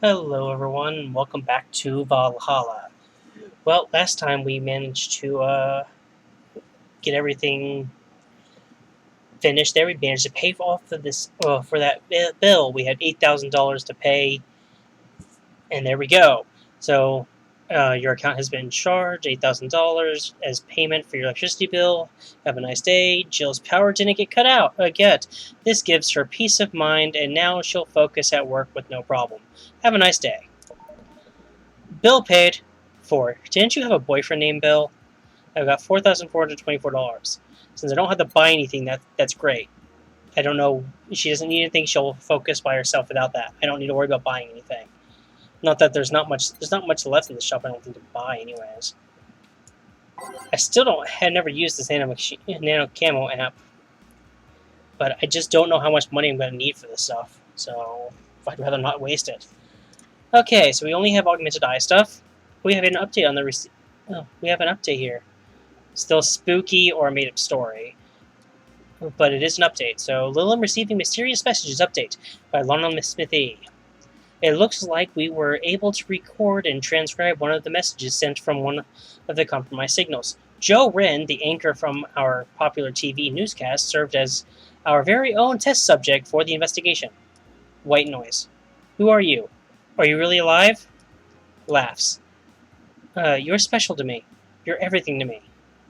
Hello everyone, and welcome back to Valhalla. Well, last time we managed to get everything finished there. We managed to pay off for that bill. We had $8,000 to pay, and there we go. So your account has been charged $8,000 as payment for your electricity bill. Have a nice day. Jill's power didn't get cut out yet. This gives her peace of mind, and now she'll focus at work with no problem. Have a nice day. Bill paid. 4. Didn't you have a boyfriend named Bill? I've got $4,424. Since I don't have to buy anything, that's great. I don't know. She doesn't need anything. She'll focus by herself without that. I don't need to worry about buying anything. Not that there's not much. There's not much left in the shop. I don't think to buy anyways. I still don't. Had never used this nano camo app, but I just don't know how much money I'm going to need for this stuff. So I'd rather not waste it. Okay, so we only have augmented eye stuff. We have an update on the receipt. Oh, we have an update here. Still spooky or made up story. But it is an update. So, Lilum receiving mysterious messages update by Lionel Smithy. It looks like we were able to record and transcribe one of the messages sent from one of the compromised signals. Joe Wren, the anchor from our popular TV newscast, served as our very own test subject for the investigation. White noise. Who are you? Are you really alive? Laughs. You're special to me. You're everything to me.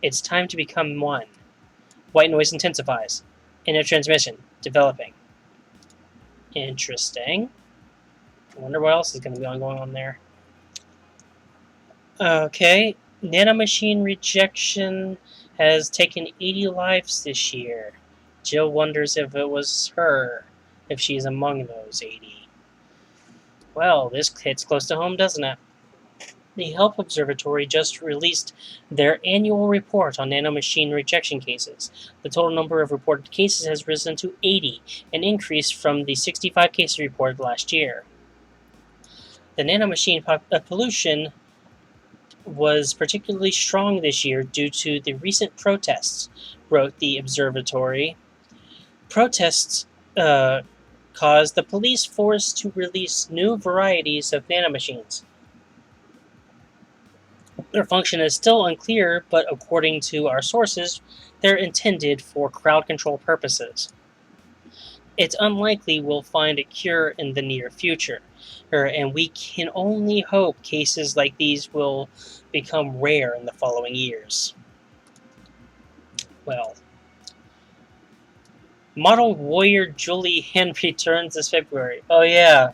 It's time to become one. White noise intensifies. Inner transmission. Developing. Interesting. I wonder what else is going to be going on there. Okay. Nanomachine rejection has taken 80 lives this year. Jill wonders if it was her, if she's among those 80. Well, this hits close to home, doesn't it? The Health Observatory just released their annual report on nanomachine rejection cases. The total number of reported cases has risen to 80, an increase from the 65 cases reported last year. The nanomachine pollution was particularly strong this year due to the recent protests, wrote the observatory. Protests caused the police force to release new varieties of nanomachines. Their function is still unclear, but according to our sources, they're intended for crowd control purposes. It's unlikely we'll find a cure in the near future, and we can only hope cases like these will become rare in the following years. Well, model warrior Julianne returns this February. Oh yeah,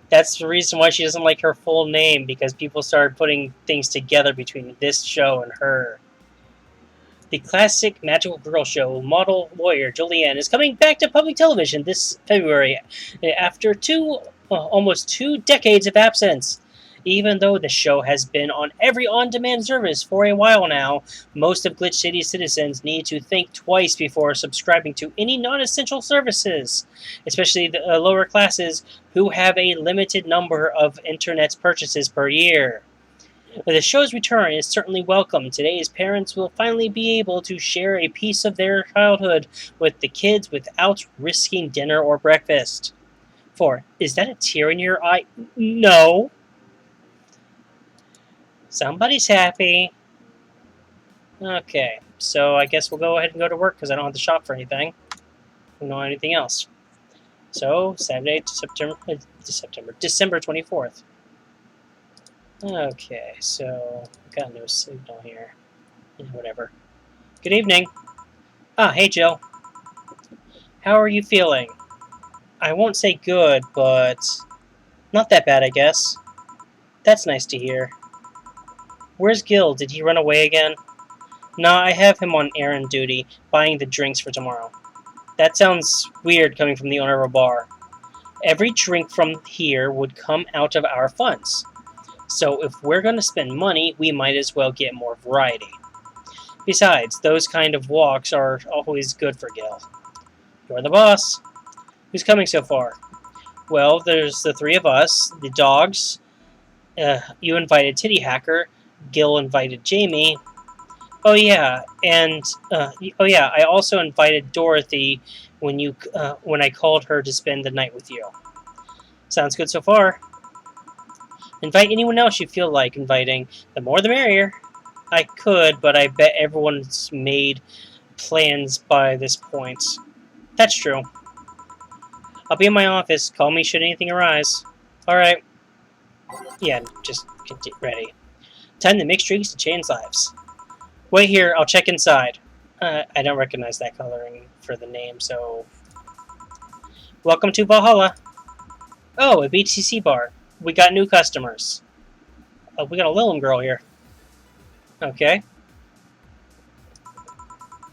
that's the reason why she doesn't like her full name, because people started putting things together between this show and her. The classic magical girl show, Model Warrior Julianne, is coming back to public television this February after almost 2 decades of absence. Even though the show has been on every on-demand service for a while now, most of Glitch City's citizens need to think twice before subscribing to any non-essential services, especially the lower classes who have a limited number of internet purchases per year. But the show's return is certainly welcome. Today's parents will finally be able to share a piece of their childhood with the kids without risking dinner or breakfast. 4. Is that a tear in your eye? No. Somebody's happy. Okay, so I guess we'll go ahead and go to work because I don't have to shop for anything. We don't have anything else. So, Saturday, December 24th. Okay, so got no signal here. Whatever. Good evening. Ah, hey Jill. How are you feeling? I won't say good, but not that bad, I guess. That's nice to hear. Where's Gil? Did he run away again? Nah, I have him on errand duty, buying the drinks for tomorrow. That sounds weird coming from the owner of a bar. Every drink from here would come out of our funds. So if we're going to spend money, we might as well get more variety. Besides, those kind of walks are always good for Gil. You're the boss. Who's coming so far? Well, there's the 3 of us, the dogs. You invited Titty Hacker. Gil invited Jamie. Oh yeah, I also invited Dorothy when I called her to spend the night with you. Sounds good so far. Invite anyone else you feel like inviting. The more the merrier. I could, but I bet everyone's made plans by this point. That's true. I'll be in my office. Call me should anything arise. Alright. Yeah, just get ready. Time to mix drinks and change lives. Wait here, I'll check inside. I don't recognize that coloring for the name, so... Welcome to Valhalla. Oh, a BTC bar. We got new customers. We got a Lilum girl here. Okay.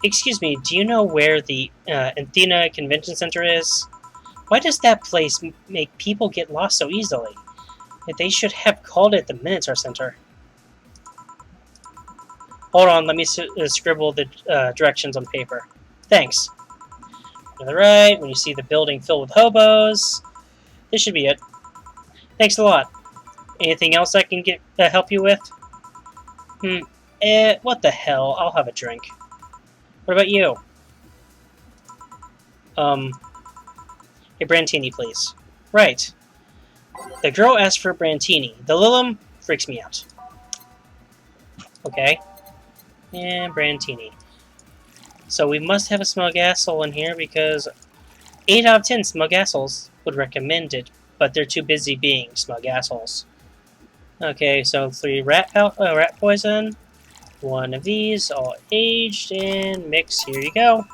Excuse me, do you know where the Athena Convention Center is? Why does that place make people get lost so easily? They should have called it the Minotaur Center. Hold on, let me scribble the directions on paper. Thanks. To the right, when you see the building filled with hobos. This should be it. Thanks a lot. Anything else I can help you with? What the hell? I'll have a drink. What about you? A Brantini, please. Right. The girl asked for a Brantini. The Lilum freaks me out. Okay. And Brantini. So we must have a smug asshole in here because 8 out of 10 smug assholes would recommend it, but they're too busy being smug assholes. Okay, so 3 rat poison. 1 of these, all aged, and mix. Here you go.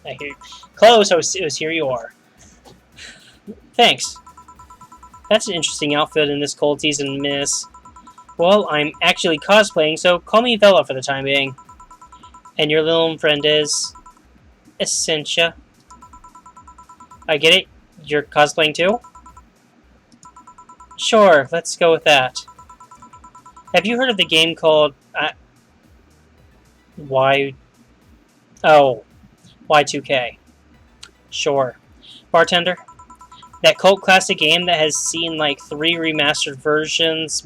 I hear close. It was here you are. Thanks. That's an interesting outfit in this cold season, miss. Well, I'm actually cosplaying, so call me Vela for the time being. And your little friend is... Essentia. I get it. You're cosplaying too? Sure, let's go with that. Have you heard of the game called... Y2K. Sure. Bartender? That cult classic game that has seen like 3 remastered versions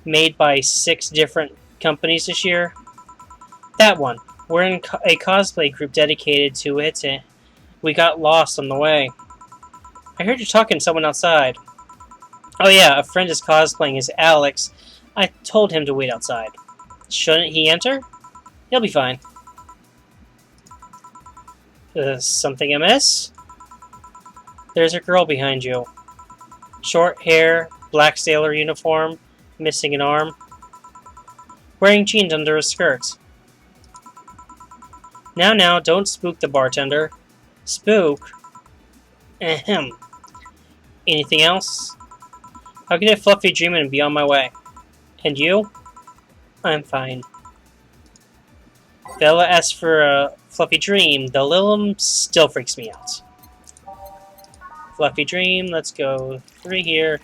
made by 6 different companies this year? That one. We're in a cosplay group dedicated to it, and we got lost on the way. I heard you talking to someone outside. Oh yeah, a friend is cosplaying as Alex. I told him to wait outside. Shouldn't he enter? He'll be fine. Something amiss? There's a girl behind you. Short hair, black sailor uniform, missing an arm. Wearing jeans under a skirt. Now, don't spook the bartender. Spook? Ahem. Anything else? I'll get a fluffy dream and be on my way. And you? I'm fine. Bella asked for a fluffy dream. The Lilum still freaks me out. Fluffy dream, let's go 3 here.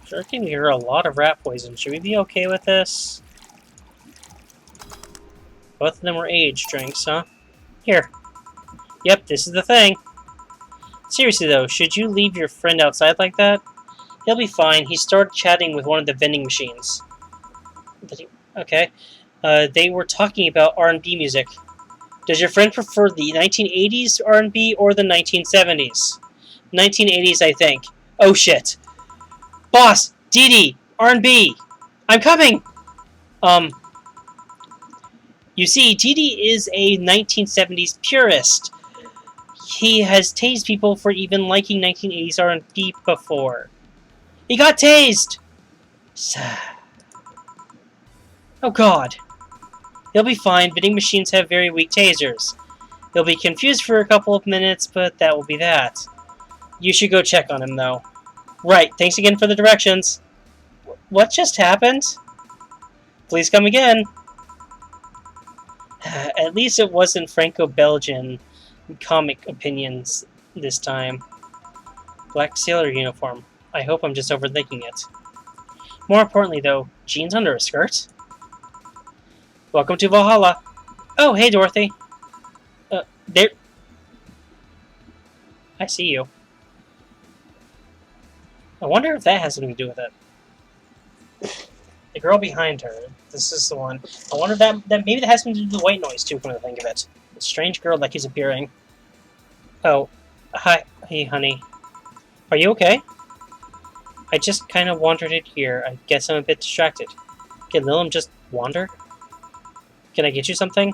Sure can hear a lot of rat poison. Should we be okay with this? Both of them were aged drinks, huh? Here. Yep, this is the thing. Seriously though, should you leave your friend outside like that? He'll be fine. He started chatting with one of the vending machines. Okay. They were talking about R&B music. Does your friend prefer the 1980s R&B or the 1970s? 1980s, I think. Oh shit. Boss! Dee Dee! R&B! I'm coming! You see, Dee Dee is a 1970s purist. He has tased people for even liking 1980s R&B before. He got tased! Oh god. He'll be fine. Vending machines have very weak tasers. He'll be confused for a couple of minutes, but that will be that. You should go check on him, though. Right, thanks again for the directions. What just happened? Please come again. At least it wasn't Franco-Belgian comic opinions this time. Black sailor uniform. I hope I'm just overthinking it. More importantly, though, jeans under a skirt? Welcome to Valhalla. Oh, hey, Dorothy. There... I see you. I wonder if that has something to do with it. The girl behind her. This is the one. I wonder if that maybe that has something to do with the white noise, too, when I think of it. A strange girl that keeps appearing. Oh. Hi. Hey, honey. Are you okay? I just kind of wandered in here. I guess I'm a bit distracted. Can Lilum just wander? Can I get you something?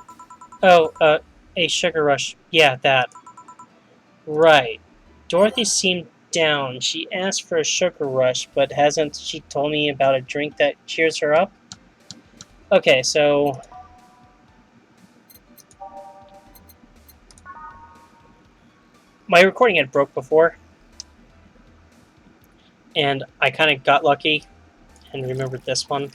Oh, a sugar rush. Yeah, that. Right. Dorothy seemed down. She asked for a sugar rush, but hasn't she told me about a drink that cheers her up? Okay, so my recording had broke before, and I kind of got lucky and remembered this one.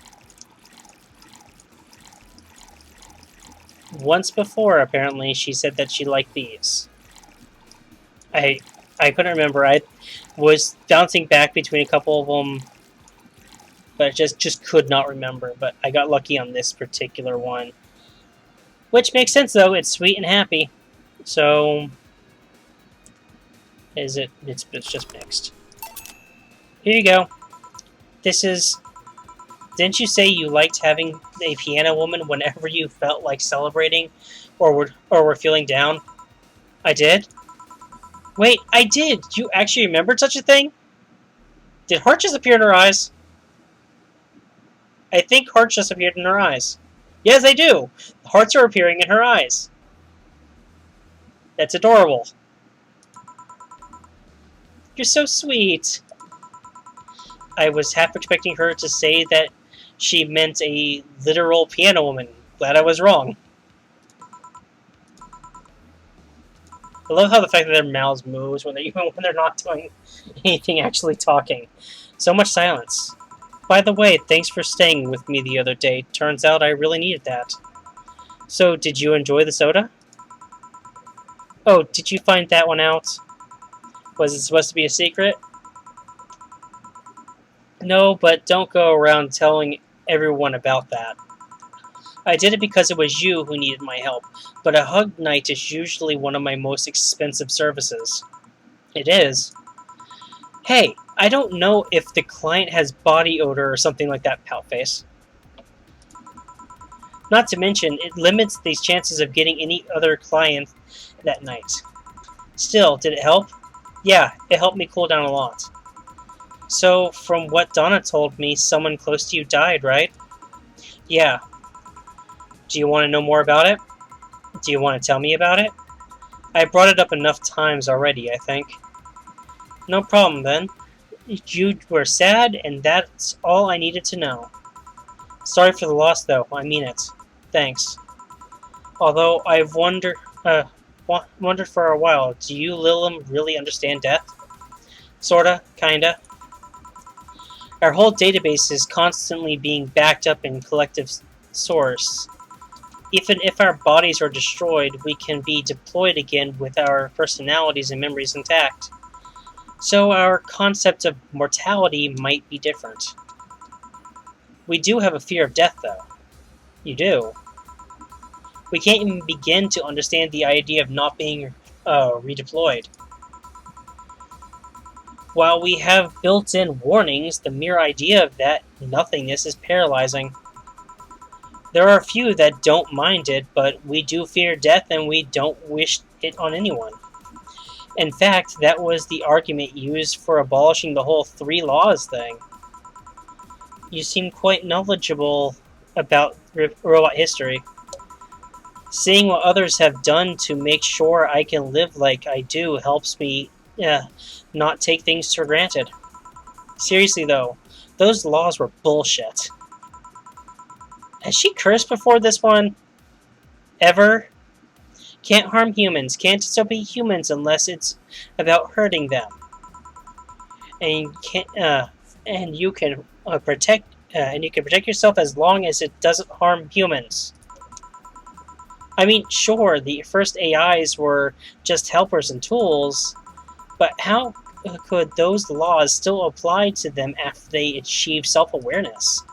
Once before, apparently, she said that she liked these. I I couldn't remember. I was bouncing back between a couple of them, but I just could not remember. But I got lucky on this particular one, which makes sense though. It's sweet and happy. So is it? It's just mixed. Here you go. This is. Didn't you say you liked having a piano woman whenever you felt like celebrating, or were feeling down? I did. Wait, I did. You actually remembered such a thing? Did heart just appear in her eyes? I think hearts just appeared in her eyes. Yes, they do. Hearts are appearing in her eyes. That's adorable. You're so sweet. I was half expecting her to say that she meant a literal piano woman. Glad I was wrong. I love how the fact that their mouths moves even when they're not doing anything actually talking. So much silence. By the way, thanks for staying with me the other day. Turns out I really needed that. So, did you enjoy the soda? Oh, did you find that one out? Was it supposed to be a secret? No, but don't go around telling everyone about that. I did it because it was you who needed my help, but a hug night is usually one of my most expensive services. It is. Hey, I don't know if the client has body odor or something like that, Poutface. Not to mention, it limits the chances of getting any other client that night. Still, did it help? Yeah, it helped me cool down a lot. So, from what Donna told me, someone close to you died, right? Yeah. Do you want to know more about it? Do you want to tell me about it? I brought it up enough times already, I think. No problem, then. You were sad, and that's all I needed to know. Sorry for the loss, though. I mean it. Thanks. Although I've wondered for a while, do you, Lilum, really understand death? Sorta, kinda. Our whole database is constantly being backed up in collective source. Even if our bodies are destroyed, we can be deployed again with our personalities and memories intact. So our concept of mortality might be different. We do have a fear of death, though. You do. We can't even begin to understand the idea of not being redeployed. While we have built-in warnings, the mere idea of that nothingness is paralyzing. There are a few that don't mind it, but we do fear death and we don't wish it on anyone. In fact, that was the argument used for abolishing the whole 3 laws thing. You seem quite knowledgeable about robot history. Seeing what others have done to make sure I can live like I do helps me not take things for granted. Seriously though, those laws were bullshit. Has she cursed before this one? Ever? Can't harm humans, can't disobey humans unless it's about hurting them. And you can protect yourself as long as it doesn't harm humans. I mean, sure, the first AIs were just helpers and tools, but how could those laws still apply to them after they achieve self-awareness?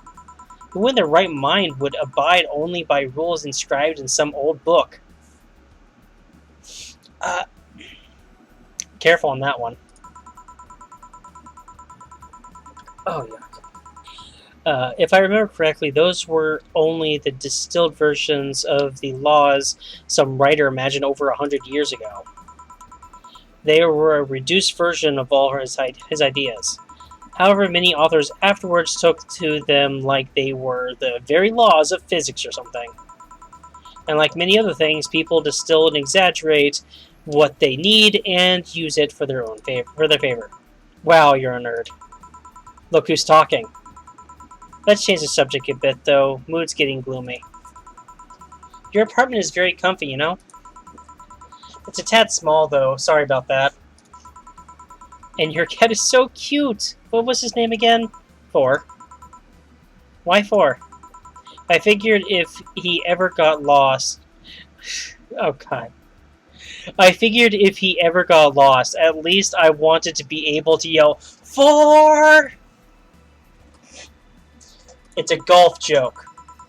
Who in their right mind would abide only by rules inscribed in some old book? Careful on that one. Oh, yeah. If I remember correctly, those were only the distilled versions of the laws some writer imagined over 100 years ago. They were a reduced version of all his ideas. However, many authors afterwards took to them like they were the very laws of physics or something. And like many other things, people distill and exaggerate what they need and use it for their own favor. Wow, you're a nerd. Look who's talking. Let's change the subject a bit, though. Mood's getting gloomy. Your apartment is very comfy, you know? It's a tad small, though. Sorry about that. And your cat is so cute. What was his name again? 4. Why 4? I figured if he ever got lost... Oh, God. I figured if he ever got lost, at least I wanted to be able to yell, 4! It's a golf joke.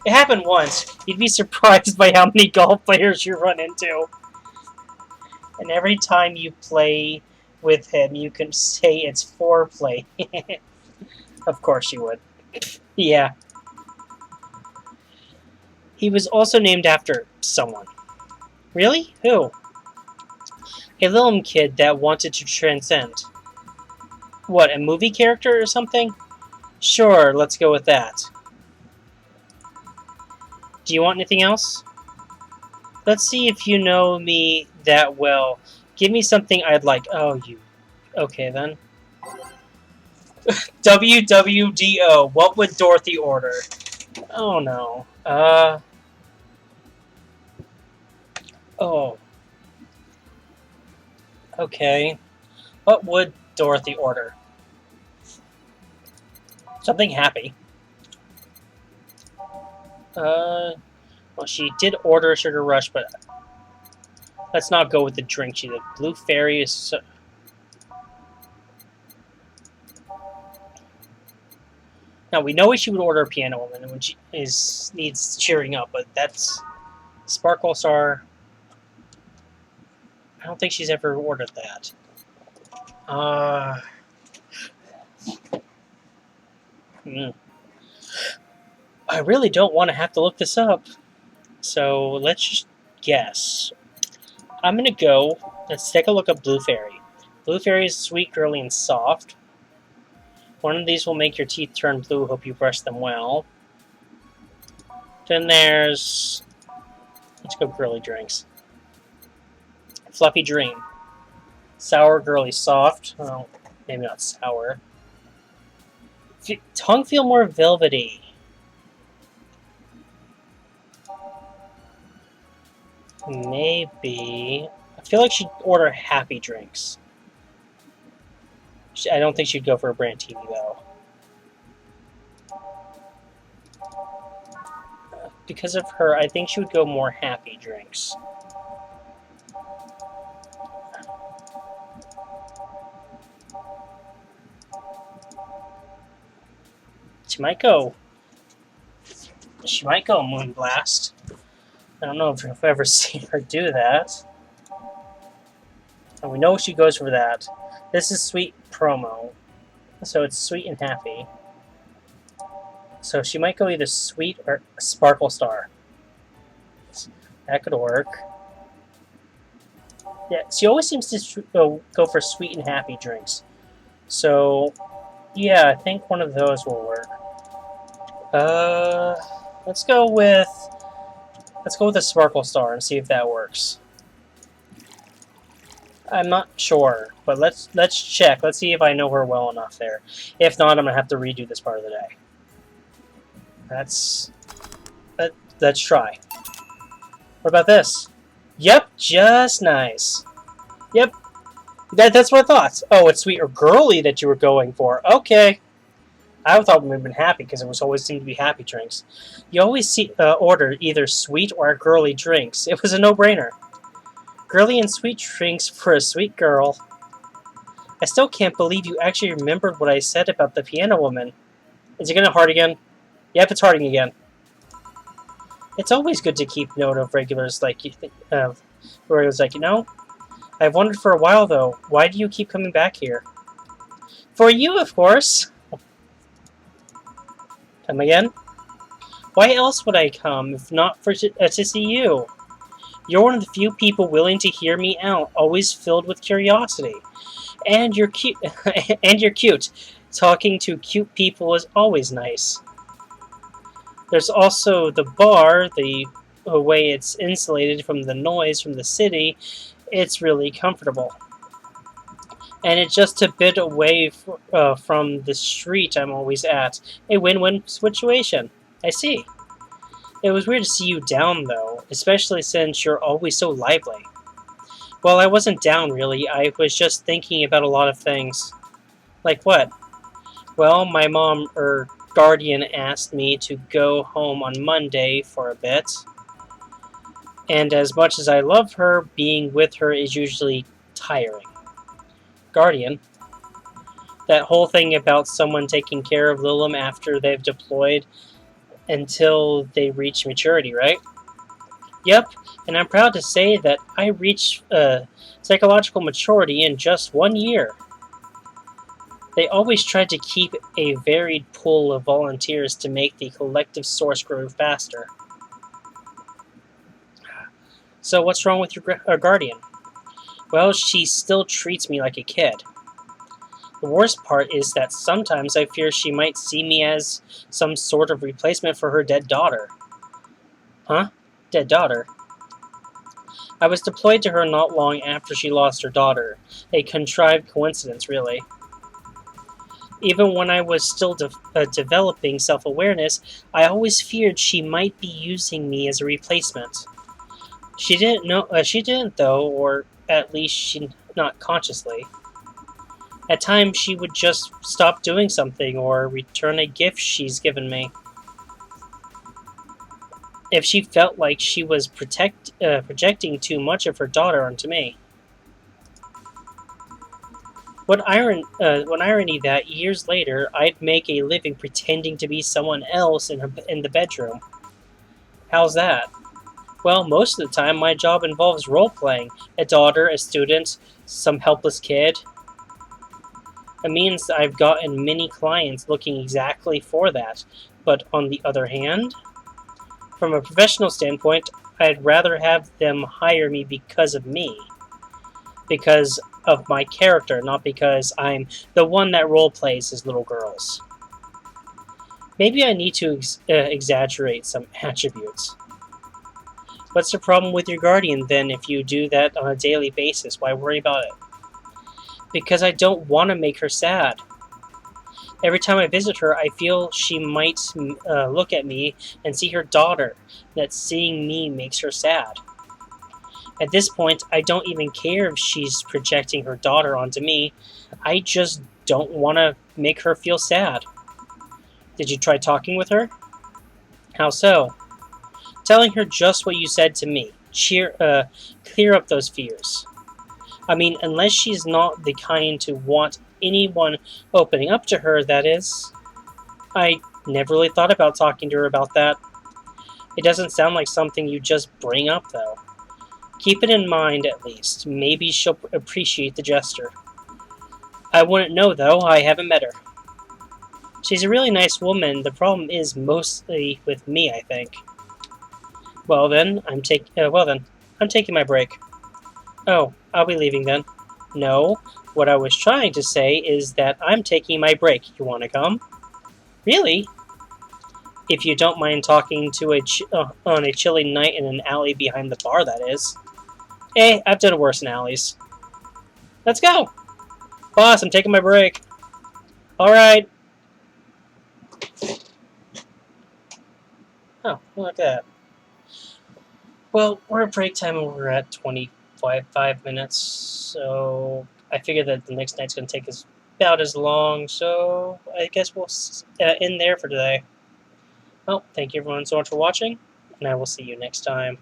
It happened once. You'd be surprised by how many golf players you run into. And every time you play with him, you can say it's foreplay. Of course you would. Yeah. He was also named after someone. Really? Who? A little kid that wanted to transcend. What, a movie character or something? Sure, let's go with that. Do you want anything else? Let's see if you know me that well. Give me something I'd like. Oh, you. Okay, then. WWDO. What would Dorothy order? Oh, no. Oh. Okay. What would Dorothy order? Something happy. Well, she did order a sugar rush, but let's not go with the drink. She the Blue Fairy is so... Now, we know she would order a Piano Woman when she needs cheering up, but that's... Sparkle Star... I don't think she's ever ordered that. I really don't want to have to look this up. So, let's just guess. I'm going to go... Let's take a look at Blue Fairy. Blue Fairy is sweet, girly, and soft. One of these will make your teeth turn blue. Hope you brush them well. Then there's... Let's go girly drinks. Fluffy Dream. Sour, girly, soft. Well, maybe not sour. Tongue feel more velvety. Maybe... I feel like she'd order happy drinks. I don't think she'd go for a Brandtini, though. Because of her, I think she would go more happy drinks. She might go Moonblast. I don't know if I've ever seen her do that. And we know she goes for that. This is sweet promo. So it's sweet and happy. So she might go either sweet or Sparkle Star. That could work. Yeah, she always seems to go for sweet and happy drinks. So, yeah, I think one of those will work. Let's go with a Sparkle Star and see if that works. I'm not sure, but let's check. Let's see if I know her well enough there. If not, I'm gonna have to redo this part of the day. Let's try. What about this? Yep, just nice. Yep, that's what I thought. Oh, it's sweet or girly that you were going for. Okay. I thought we would have been happy because it was always seemed to be happy drinks. You always order either sweet or girly drinks. It was a no-brainer. Girly and sweet drinks for a sweet girl. I still can't believe you actually remembered what I said about the Piano Woman. Is it gonna heart again? Yep, it's hearting again. It's always good to keep note of regulars like you. You know. I've wondered for a while though. Why do you keep coming back here? For you, of course. Come again? Why else would I come if not for to see you? You're one of the few people willing to hear me out, always filled with curiosity. And you're cute. And you're cute. Talking to cute people is always nice. There's also the bar, the way it's insulated from the noise from the city. It's really comfortable. And it's just a bit away from the street I'm always at. A win-win situation. I see. It was weird to see you down, though, especially since you're always so lively. Well, I wasn't down, really. I was just thinking about a lot of things. Like what? Well, my mom, guardian, asked me to go home on Monday for a bit. And as much as I love her, being with her is usually tiring. Guardian, that whole thing about someone taking care of Lilim after they've deployed until they reach maturity, right? Yep, and I'm proud to say that I reached psychological maturity in just 1 year. They always tried to keep a varied pool of volunteers to make the collective source grow faster. So what's wrong with your guardian? Well, she still treats me like a kid. The worst part is that sometimes I fear she might see me as some sort of replacement for her dead daughter. Huh? Dead daughter? I was deployed to her not long after she lost her daughter. A contrived coincidence, really. Even when I was still developing self-awareness, I always feared she might be using me as a replacement. She didn't know. She didn't, though, or at least she not consciously. At times, she would just stop doing something or return a gift she's given me. If she felt like she was projecting too much of her daughter onto me. What irony that years later I'd make a living pretending to be someone else in the bedroom. How's that? Well, most of the time my job involves role playing. A daughter, a student, some helpless kid. It means I've gotten many clients looking exactly for that. But on the other hand, from a professional standpoint, I'd rather have them hire me because of me. Because of my character, not because I'm the one that role plays as little girls. Maybe I need to exaggerate some attributes. What's the problem with your guardian then if you do that on a daily basis? Why worry about it? Because I don't want to make her sad. Every time I visit her, I feel she might look at me and see her daughter, that seeing me makes her sad. At this point, I don't even care if she's projecting her daughter onto me. I just don't want to make her feel sad. Did you try talking with her? How so? Telling her just what you said to me. Clear up those fears. I mean, unless she's not the kind to want anyone opening up to her, that is. I never really thought about talking to her about that. It doesn't sound like something you just bring up, though. Keep it in mind, at least. Maybe she'll appreciate the gesture. I wouldn't know, though. I haven't met her. She's a really nice woman. The problem is mostly with me, I think. Well then, I'm taking my break. Oh, I'll be leaving then. No, what I was trying to say is that I'm taking my break. You want to come? Really? If you don't mind talking to on a chilly night in an alley behind the bar, that is. I've done worse in alleys. Let's go! Boss, I'm taking my break. Alright. Oh, look at that. Well, we're at break time and we're at 25 minutes, so I figure that the next night's going to take us about as long, so I guess we'll end there for today. Well, thank you everyone so much for watching, and I will see you next time.